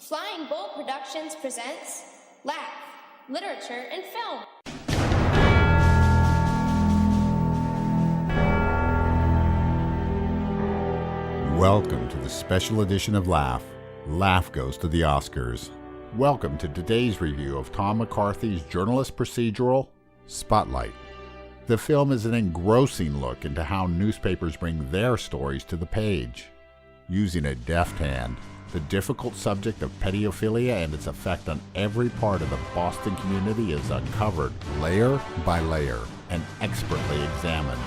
Flying Bull Productions presents LaF, Literature and Film. Welcome to the special edition of LaF. LaF goes to the Oscars. Welcome to today's review of Tom McCarthy's journalist procedural, Spotlight. The film is an engrossing look into how newspapers bring their stories to the page. Using a deft hand, the difficult subject of pedophilia and its effect on every part of the Boston community is uncovered layer by layer and expertly examined.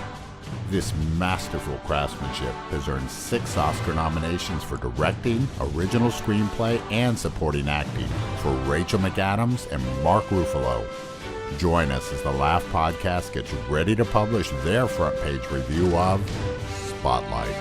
This masterful craftsmanship has earned 6 Oscar nominations for directing, original screenplay, and supporting acting for Rachel McAdams and Mark Ruffalo. Join us as the LaF podcast gets ready to publish their front page review of Spotlight.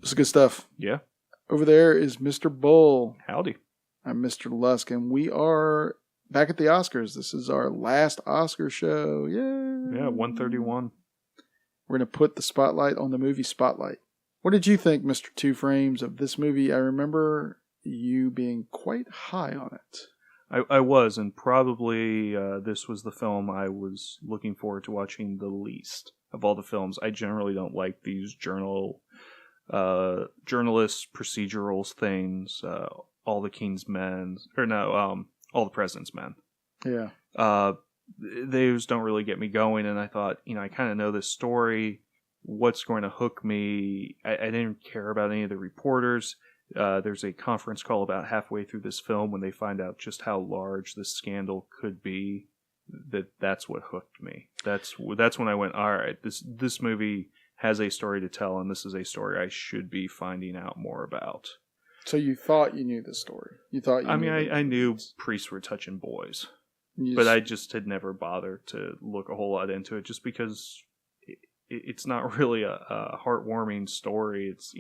This is good stuff. Yeah. Over there is Mr. Bull. Howdy. I'm Mr. Lusk, and we are back at the Oscars. This is our last Oscar show. Yay! Yeah, 131. We're going to put the spotlight on the movie Spotlight. What did you think, Mr. Two Frames, of this movie? I remember you being quite high on it. I was, and probably this was the film I was looking forward to watching the least of all the films. I generally don't like these journalist procedurals things, All the King's Men, All the President's Men. Yeah. Those don't really get me going, and I thought, I kind of know this story. What's going to hook me? I didn't care about any of the reporters. There's a conference call about halfway through this film when they find out just how large this scandal could be. That's what hooked me. That's when I went, all right, this movie has a story to tell, and this is a story I should be finding out more about. So you thought you knew the story? I knew priests were touching boys, but I just had never bothered to look a whole lot into it, just because it's not really a heartwarming story. It's,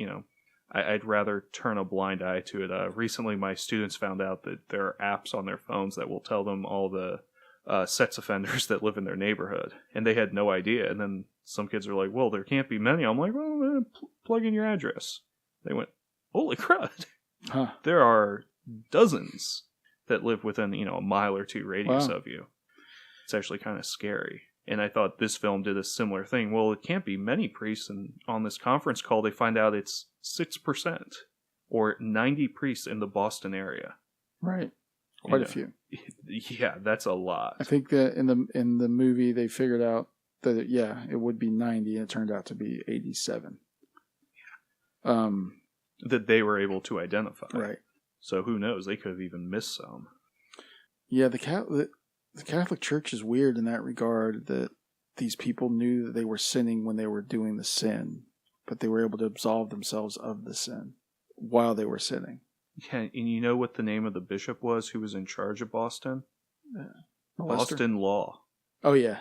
I'd rather turn a blind eye to it. Recently, my students found out that there are apps on their phones that will tell them all the sex offenders that live in their neighborhood, and they had no idea. And then some kids are like, well, there can't be many. I'm like, well, man, plug in your address. They went, holy crud. Huh. There are dozens that live within, a mile or two radius of you. It's actually kind of scary. And I thought this film did a similar thing. Well, it can't be many priests. And on this conference call, they find out it's 6% or 90 priests in the Boston area. Right. Quite a few. Yeah, that's a lot. I think that in the movie they figured out that it would be 90, and it turned out to be 87. That they were able to identify. Right. So who knows? They could have even missed some. Yeah, the Catholic Church is weird in that regard, that these people knew that they were sinning when they were doing the sin, but they were able to absolve themselves of the sin while they were sinning. Yeah, and you know what the name of the bishop was who was in charge of Boston? Boston Law. Oh, yeah.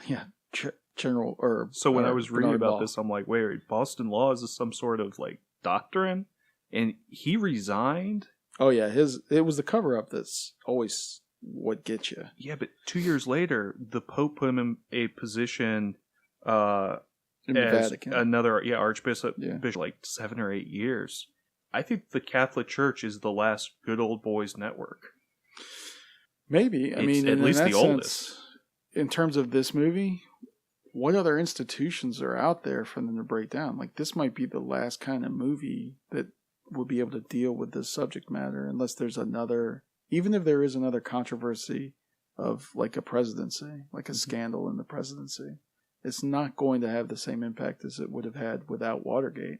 General, or so when I was reading about Law. this, I'm like, wait, Boston Law, is this some sort of doctrine? And he resigned. Oh yeah, it was the cover up that's always what gets you. Yeah, but 2 years later, the Pope put him in a position in the as Vatican. Another Archbishop, Yeah. 7 or 8 years. I think the Catholic Church is the last good old boys network. Maybe. I mean, at least the oldest. In terms of this movie, what other institutions are out there for them to break down? This might be the last kind of movie that would be able to deal with this subject matter, unless there's another, even if there is another controversy of a presidency, a scandal in the presidency, it's not going to have the same impact as it would have had without Watergate.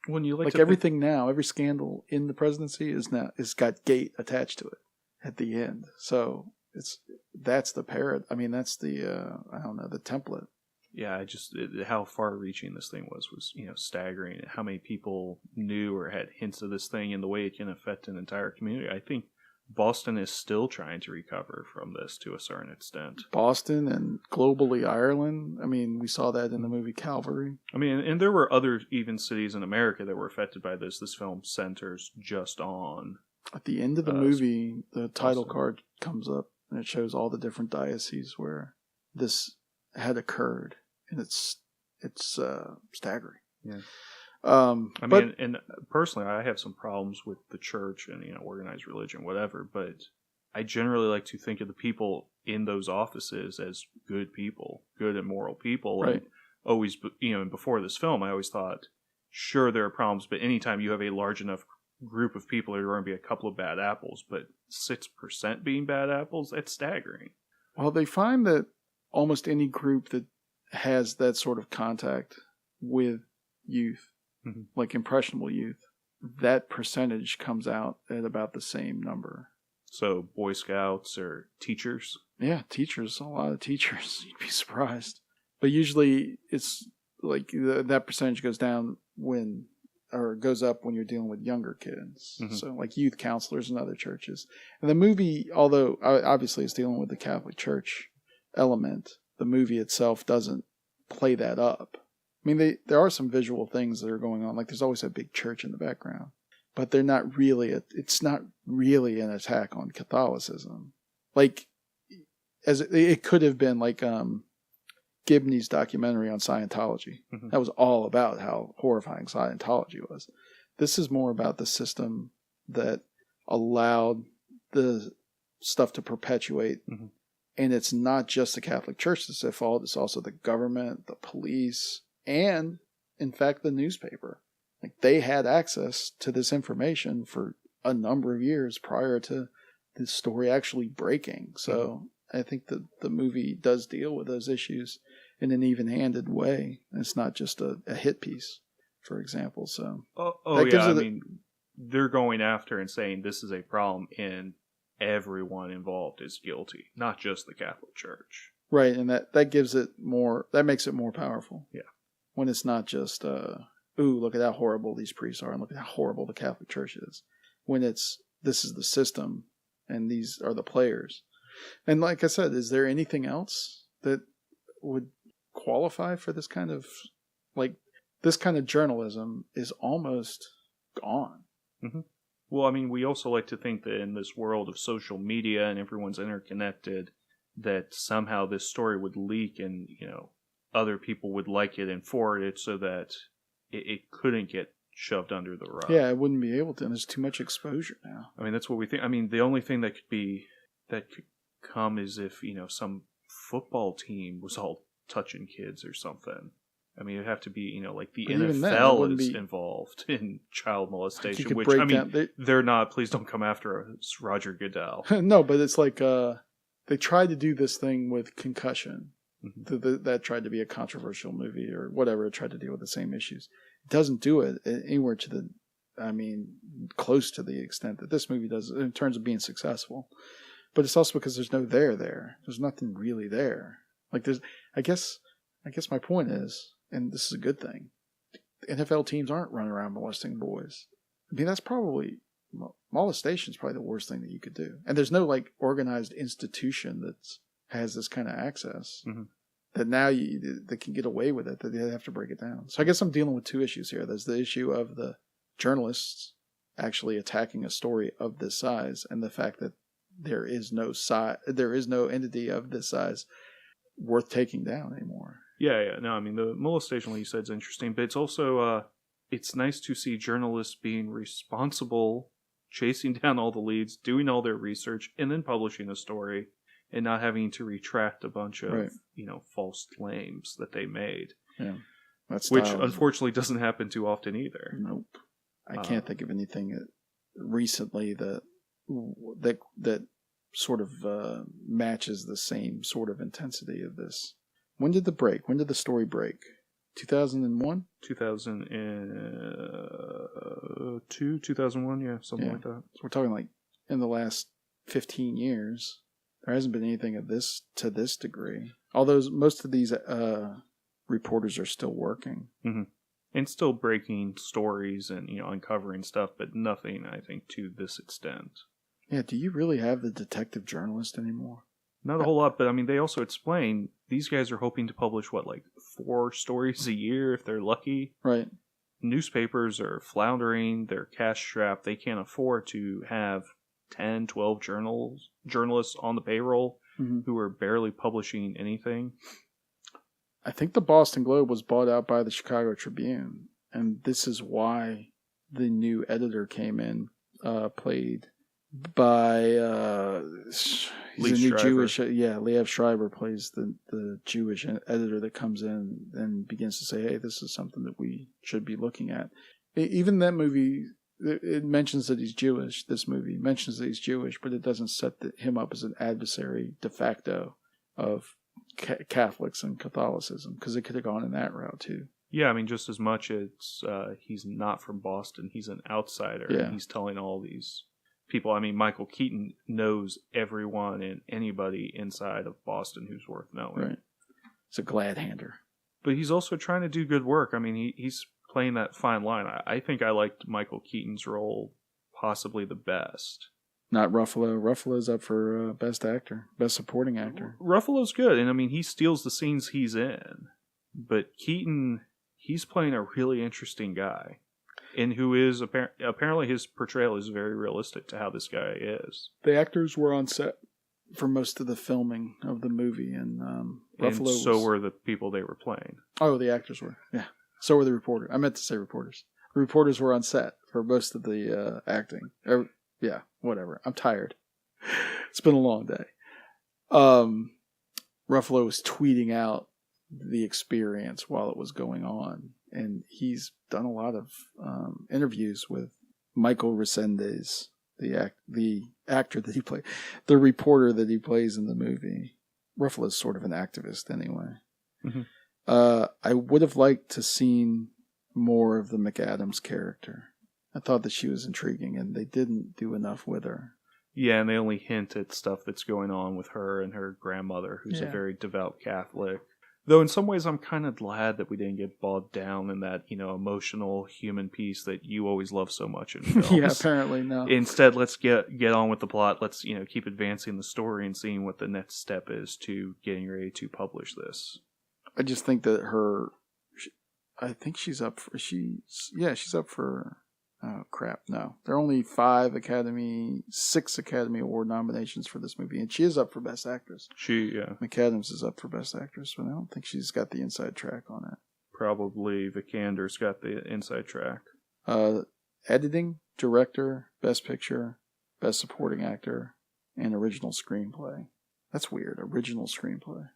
When you everything now, every scandal in the presidency is got gate attached to it at the end. So that's the that's the the template. Yeah, how far-reaching this thing was staggering. How many people knew or had hints of this thing and the way it can affect an entire community. I think Boston is still trying to recover from this to a certain extent. Boston and globally Ireland. I mean, we saw that in the movie Calvary. I mean, and there were other even cities in America that were affected by this. This film centers just on... At the end of the movie, the title card comes up and it shows all the different dioceses where this had occurred, and it's staggering. Yeah. I mean, and personally, I have some problems with the church and organized religion, whatever. But I generally like to think of the people in those offices as good people, good and moral people. Right. And always, before this film, I always thought, sure, there are problems, but anytime you have a large enough group of people, there are going to be a couple of bad apples. But 6% being bad apples, that's staggering. Well, they find that almost any group that has that sort of contact with youth, like impressionable youth, that percentage comes out at about the same number. So Boy Scouts or teachers? Yeah, teachers. A lot of teachers. You'd be surprised. But usually it's like that percentage goes down goes up when you're dealing with younger kids. So like youth counselors in other churches. And the movie, although obviously it's dealing with the Catholic Church element, the movie itself doesn't play that up. I mean, there are some visual things that are going on. Like there's always a big church in the background, but they're not really. It's not really an attack on Catholicism. Like as it could have been like Gibney's documentary on Scientology. That was all about how horrifying Scientology was. This is more about the system that allowed the stuff to perpetuate. And it's not just the Catholic Church that's at fault. It's also the government, the police, and, in fact, the newspaper. Like they had access to this information for a number of years prior to this story actually breaking. So I think that the movie does deal with those issues in an even-handed way. It's not just a hit piece, for example. So they're going after and saying this is a problem, and everyone involved is guilty, not just the Catholic Church. Right, and that gives it more. That makes it more powerful. Yeah. When it's not just, ooh, look at how horrible these priests are, and look at how horrible the Catholic Church is. When this is the system, and these are the players. And like I said, is there anything else that would qualify for this kind of, this kind of journalism is almost gone. Well, I mean, we also like to think that in this world of social media and everyone's interconnected, that somehow this story would leak and, other people would like it and forward it so that it couldn't get shoved under the rug. Yeah, it wouldn't be able to. And there's too much exposure now. I mean, that's what we think. I mean, the only thing that could come is if, some football team was all touching kids or something. I mean, it'd have to be, like the NFL is involved in child molestation, which, they're not. Please don't come after us, Roger Goodell. No, but it's like they tried to do this thing with Concussion. That tried to be a controversial movie or whatever. It tried to deal with the same issues. It doesn't do it anywhere close to the extent that this movie does in terms of being successful. But it's also because there's no there. There's nothing really there. Like I guess my point is, and this is a good thing, NFL teams aren't running around molesting boys. I mean, molestation is probably the worst thing that you could do. And there's no organized institution that has this kind of access that now they can get away with it, that they have to break it down. So I guess I'm dealing with two issues here. There's the issue of the journalists actually attacking a story of this size, and the fact that there is no entity of this size worth taking down anymore. Yeah. No, I mean, the molestation, like you said, is interesting, but it's also, it's nice to see journalists being responsible, chasing down all the leads, doing all their research, and then publishing a story, and not having to retract a bunch of, false claims that they made. Yeah. Which, unfortunately, doesn't happen too often either. Nope. I can't think of anything recently that sort of matches the same sort of intensity of this. When did the story break? 2001? 2002, 2001, yeah, something like that. So we're talking in the last 15 years, there hasn't been anything of this to this degree. Although most of these reporters are still working. And still breaking stories and, uncovering stuff, but nothing, I think, to this extent. Yeah, do you really have the detective journalist anymore? Not a whole lot, but I mean, they also explain these guys are hoping to publish, 4 stories a year if they're lucky? Right. Newspapers are floundering, they're cash-strapped, they can't afford to have 10, 12 journalists on the payroll who are barely publishing anything. I think the Boston Globe was bought out by the Chicago Tribune, and this is why the new editor came in, played by he's Lee a new Schreiber. Jewish, LaF Schreiber plays the Jewish editor that comes in and begins to say, hey, this is something that we should be looking at. Even that movie, it mentions that he's Jewish. This movie mentions that he's Jewish, but it doesn't set him up as an adversary de facto of Catholics and Catholicism, because it could have gone in that route too. Yeah, I mean, just as much as he's not from Boston, he's an outsider. Yeah. And he's telling all these people. I mean, Michael Keaton knows everyone and anybody inside of Boston who's worth knowing. Right. It's a glad-hander. But he's also trying to do good work. I mean, he's playing that fine line. I think I liked Michael Keaton's role possibly the best. Not Ruffalo. Ruffalo's up for Best Actor, Best Supporting Actor. Ruffalo's good, and I mean, he steals the scenes he's in. But Keaton, he's playing a really interesting guy. And who is, apparently his portrayal is very realistic to how this guy is. The actors were on set for most of the filming of the movie, and Ruffalo and so were the people they were playing. Oh, the actors were, yeah. So were the reporters. I meant to say reporters. The reporters were on set for most of the acting. Yeah, whatever. I'm tired. It's been a long day. Ruffalo was tweeting out the experience while it was going on, and he's done a lot of interviews with Michael Resendez, the actor that he played, the reporter that he plays in the movie. Ruffalo's sort of an activist anyway. Mm-hmm. I would have liked to seen more of the McAdams character. I thought that she was intriguing, and they didn't do enough with her. Yeah, and they only hint at stuff that's going on with her and her grandmother, who's a very devout Catholic. Though in some ways I'm kind of glad that we didn't get bogged down in that, emotional human piece that you always love so much in films. Yeah, apparently no. Instead, let's get on with the plot. Let's, keep advancing the story and seeing what the next step is to getting ready to publish this. I just think that I think she's up for, she's up for, oh crap, no. There are only 6 Academy Award nominations for this movie, and she is up for Best Actress. McAdams is up for Best Actress, but I don't think she's got the inside track on it. Probably Vikander's got the inside track. Editing, Director, Best Picture, Best Supporting Actor, and Original Screenplay. That's weird, Original Screenplay.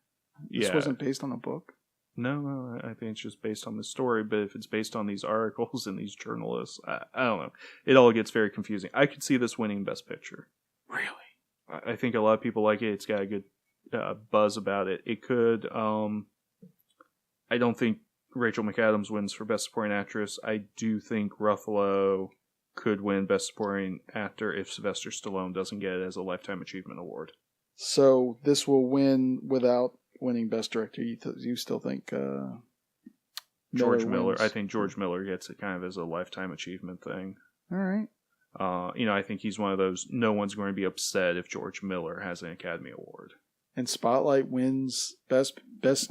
This wasn't based on a book? No, I think it's just based on the story, but if it's based on these articles and these journalists, I don't know. It all gets very confusing. I could see this winning Best Picture. Really? I think a lot of people like it. It's got a good buzz about it. It could, I don't think Rachel McAdams wins for Best Supporting Actress. I do think Ruffalo could win Best Supporting Actor if Sylvester Stallone doesn't get it as a Lifetime Achievement Award. So this will win without winning Best Director. You still think George Miller? I think George Miller gets it kind of as a Lifetime Achievement thing. All right. I think he's one of those, no one's going to be upset if George Miller has an Academy Award. And Spotlight wins Best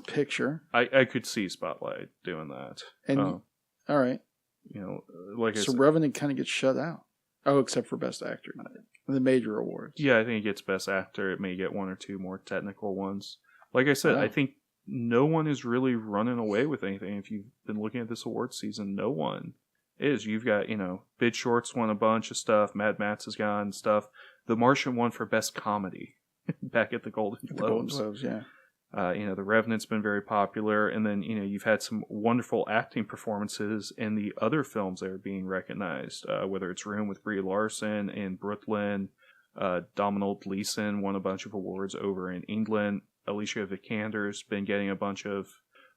Picture. I could see Spotlight doing that. And all right. So Revenant kind of gets shut out. Oh, except for Best Actor. The major awards. Yeah, I think it gets Best Actor. It may get 1 or 2 more technical ones. Like I said, I think no one is really running away with anything. If you've been looking at this award season, no one is. You've got, Big Shorts won a bunch of stuff. Mad Max has gotten stuff. The Martian won for Best Comedy back at the Golden Globes. The Golden Globes, yeah. The Revenant's been very popular. And then, you've had some wonderful acting performances in the other films that are being recognized, whether it's Room with Brie Larson in Brooklyn. Domhnall Gleeson won a bunch of awards over in England. Alicia Vikander's been getting a bunch of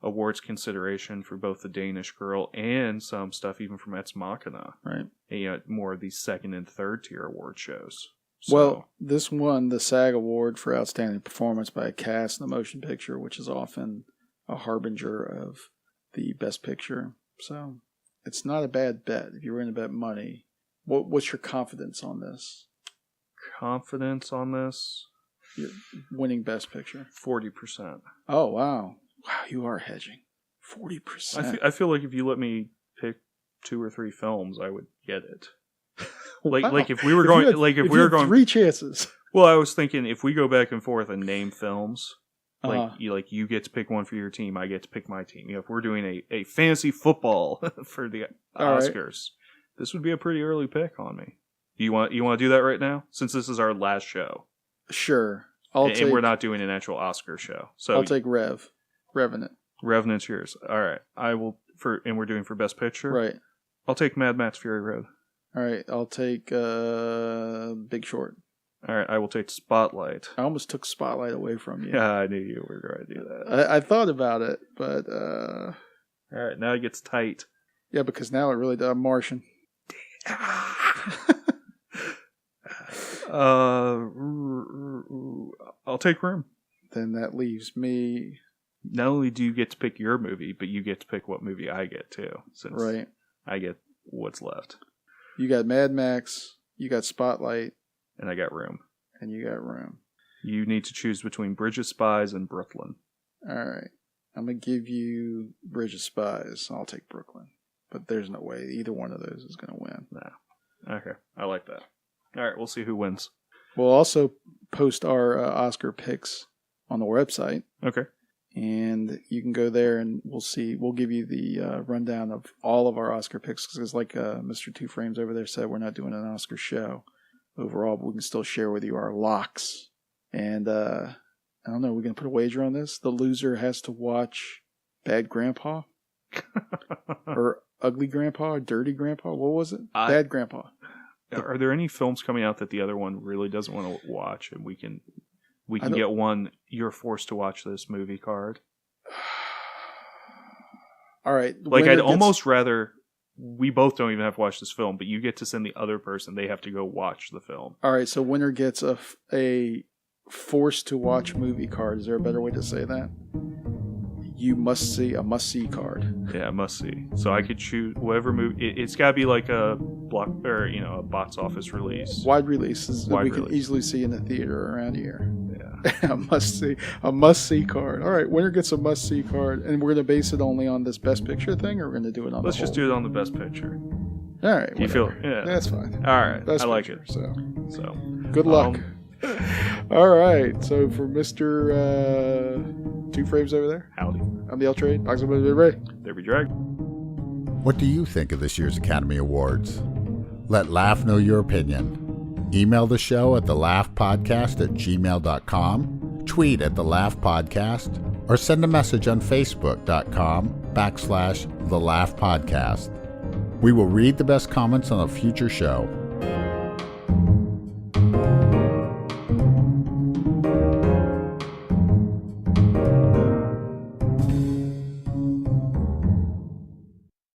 awards consideration for both The Danish Girl and some stuff even from Ex Machina. Right. And, more of these 2nd and 3rd tier award shows. So, well, this won the SAG Award for Outstanding Performance by a Cast in a Motion Picture, which is often a harbinger of the Best Picture. So it's not a bad bet if you were going to bet money. What's your confidence on this? confidence on this. You're winning Best Picture. 40%. Oh, wow. Wow, you are hedging. 40%. I feel like if you let me pick 2 or 3 films, I would get it. Wow. Like if we were going, if we were going 3 chances. Well, I was thinking if we go back and forth and name films, Uh-huh. you get to pick one for your team, I get to pick my team. If we're doing a fantasy football for the Oscars, this would be a pretty early pick on me. You want to do that right now, since this is our last show? Sure. And we're not doing an actual Oscar show, so I'll take Revenant. Revenant's yours. All right, I will and we're doing for Best Picture, right? I'll take Mad Max Fury Road. All right, I'll take Big Short. All right, I will take Spotlight. I almost took Spotlight away from you. Yeah, I knew you were going to do that. I thought about it, but all right, now it gets tight. Yeah, because now it really does. Martian. I'll take Room. Then that leaves me. Not only do you get to pick your movie, but you get to pick what movie I get too, since I get what's left. You got Mad Max, you got Spotlight, and I got Room. And you got Room. You need to choose between Bridge of Spies and Brooklyn. All right. I'm going to give you Bridge of Spies. I'll take Brooklyn. But there's no way either one of those is going to win. No. Okay. I like that. All right. We'll see who wins. We'll also post our Oscar picks on the website. Okay. And you can go there and we'll give you the rundown of all of our Oscar picks. Because like Mr. Two Frames over there said, we're not doing an Oscar show overall, but we can still share with you our locks. And I don't know, we're going to put a wager on this. The loser has to watch Bad Grandpa or Ugly Grandpa or Dirty Grandpa. What was it? Bad Grandpa. Are there any films coming out that the other one really doesn't want to watch, and we can get one you're forced to watch this movie card? All right. Like I'd almost rather we both don't even have to watch this film, but you get to send the other person. They have to go watch the film. All right. So winner gets a forced to watch movie card. Is there a better way to say that? You must see a must see card. Yeah, must see. So I could choose whatever movie. It's got to be like a block or a box office release. Wide releases that we can easily see in the theater around here. Yeah, a must see card. All right, winner gets a must see card, and we're gonna base it only on this Best Picture thing, or we're gonna do it on. Let's just do it on the Best Picture. All right, you feel? Yeah, that's fine. All right, Best I like picture, it. So good luck. All right, so for Mr. Two Frames over there, howdy. I'm the L Trade. Box of ready. There be drag. What do you think of this year's Academy Awards? Let LaF know your opinion. Email the show at thelafpodcast@gmail.com, tweet at thelafpodcast, or send a message on facebook.com/thelafpodcast. We will read the best comments on a future show.